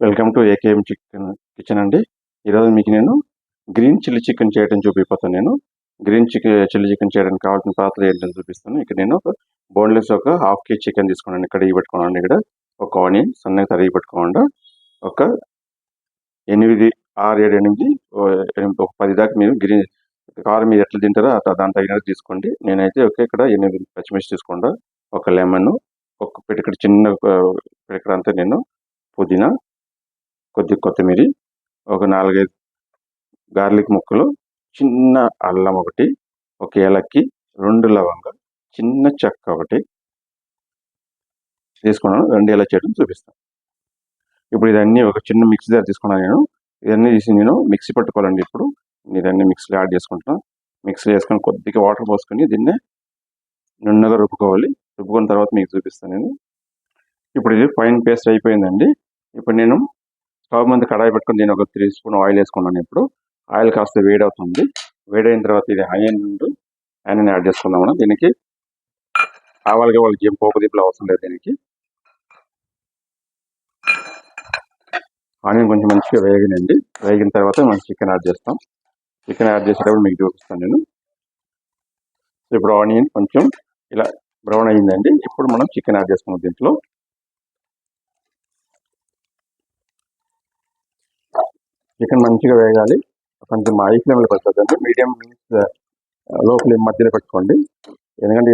Welcome to AKM chicken kitchen అండి. ఈరోజు మీకు నేను గ్రీన్ చిల్లీ చికెన్ చేయడం చూపిపోతాను. నేను గ్రీన్ చిల్లీ చికెన్ చేయడానికి కావాల్సిన పాత్రలు ఏంటని చూపిస్తాను. ఇక్కడ నేను ఒక బోన్లెస్ ఒక హాఫ్ కేజీ చికెన్ తీసుకున్నాను. ఇక్కడ పెట్టుకున్నాను. ఇక్కడ ఒక ఆనియన్ సన్నగా తరిగి పెట్టుకోండి. ఒక 8, 6, 7, 8 ఒక 10 దాకా మీరు గ్రీన్ కారం మీరు ఎట్లా తింటారో దాని తగినట్టు తీసుకోండి. నేనైతే ఇక్కడ 8 పచ్చిమిర్చి తీసుకోండి. ఒక లెమన్, ఒక పిడికెడు చిన్న పిడికెడు అంతా నేను పుదీనా, కొత్తిమీర, ఒక 4, 5 గార్లిక్ ముక్కలు, చిన్న అల్లం ఒకటి, ఒక ఏలక్కి, 2 లవంగ, చిన్న చెక్క ఒకటి తీసుకున్నాను. 2 ఇలా చేయడం చూపిస్తాను. ఇప్పుడు ఇదన్నీ ఒక చిన్న మిక్సీ జార్ తీసుకున్నాను. నేను ఇవన్నీ తీసి నేను మిక్సీ పట్టుకోవాలండి. ఇప్పుడు ఇదన్నీ మిక్సీలో యాడ్ చేసుకుంటున్నాను. మిక్సీ చేసుకొని కొద్దిగా వాటర్ పోసుకొని దీన్ని నున్నగా రుబ్బుకోవాలి. రుబ్బుకున్న తర్వాత మీకు చూపిస్తాను నేను. ఇప్పుడు ఇది ఫైన్ పేస్ట్ అయిపోయిందండి. ఇప్పుడు నేను స్టవ్ మీద కడాయి పెట్టుకుని దీని ఒక 3 స్పూన్ ఆయిల్ వేసుకున్నాను. ఇప్పుడు ఆయిల్ కాస్త వేడవుతుంది. వేడైన తర్వాత ఇది ఆనియన్ యాడ్ చేసుకుందాం. మనం దీనికి ఆవాలుగా వాళ్ళకి ఏం పోపు దిప్పులు అవసరం లేదు. దీనికి ఆనియన్ కొంచెం మంచిగా వేగినండి. వేగిన తర్వాత మనం చికెన్ యాడ్ చేస్తాం. చికెన్ యాడ్ చేసేటప్పుడు మీకు చూపిస్తాను నేను. ఇప్పుడు ఆనియన్ కొంచెం ఇలా బ్రౌన్ అయ్యిందండి. ఇప్పుడు మనం చికెన్ యాడ్ చేసుకున్నాం. దీంట్లో చికెన్ మంచిగా వేగాలి. కొంచెం హై ఫ్లేమ్లో పెట్టద్దండి. మీడియం లో ఫ్లేమ్ మధ్యలో పెట్టుకోండి. ఎందుకంటే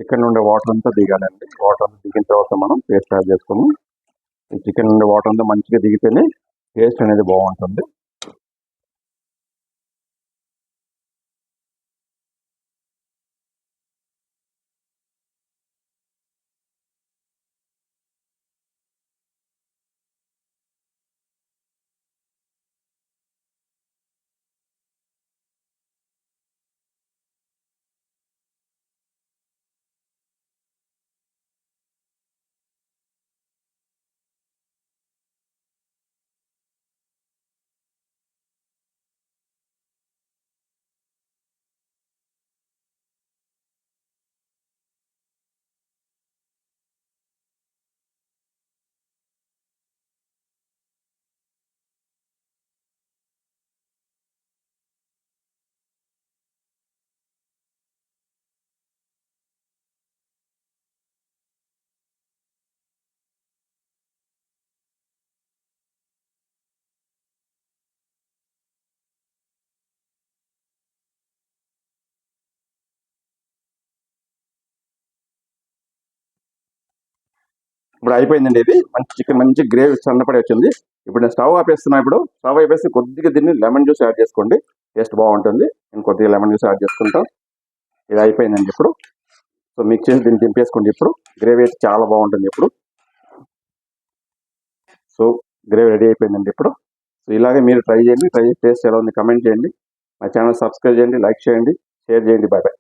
చికెన్ నుండి వాటర్ అంతా దిగాలండి. వాటర్ అంతా దిగిన తర్వాత మనం పేస్ట్ యాడ్ చేసుకోము. ఈ చికెన్ నుండి వాటర్ అంతా మంచిగా దిగితేనే టేస్ట్ అనేది బాగుంటుంది. ఇప్పుడు అయిపోయిందండి. ఇది మంచి గ్రేవీ సన్నపడి వచ్చింది. ఇప్పుడు నేను స్టవ్ ఆపేస్తున్నా. ఇప్పుడు స్టవ్ ఆపేసి కొద్దిగా దీన్ని లెమన్ జ్యూస్ యాడ్ చేసుకోండి. టేస్ట్ బాగుంటుంది. నేను కొద్దిగా లెమన్ జ్యూస్ యాడ్ చేసుకుంటాం. ఇది అయిపోయిందండి. ఇప్పుడు సో మిక్స్ చేసి దీన్ని దింపేసుకోండి. ఇప్పుడు గ్రేవీ అయితే చాలా బాగుంటుంది. ఇప్పుడు సో గ్రేవీ రెడీ అయిపోయిందండి. ఇప్పుడు సో ఇలాగే మీరు ట్రై చేయండి. ట్రై చేసి టేస్ట్ ఎలా ఉంది కమెంట్ చేయండి. మా ఛానల్ సబ్స్క్రైబ్ చేయండి, లైక్ చేయండి, షేర్ చేయండి. Bye bye.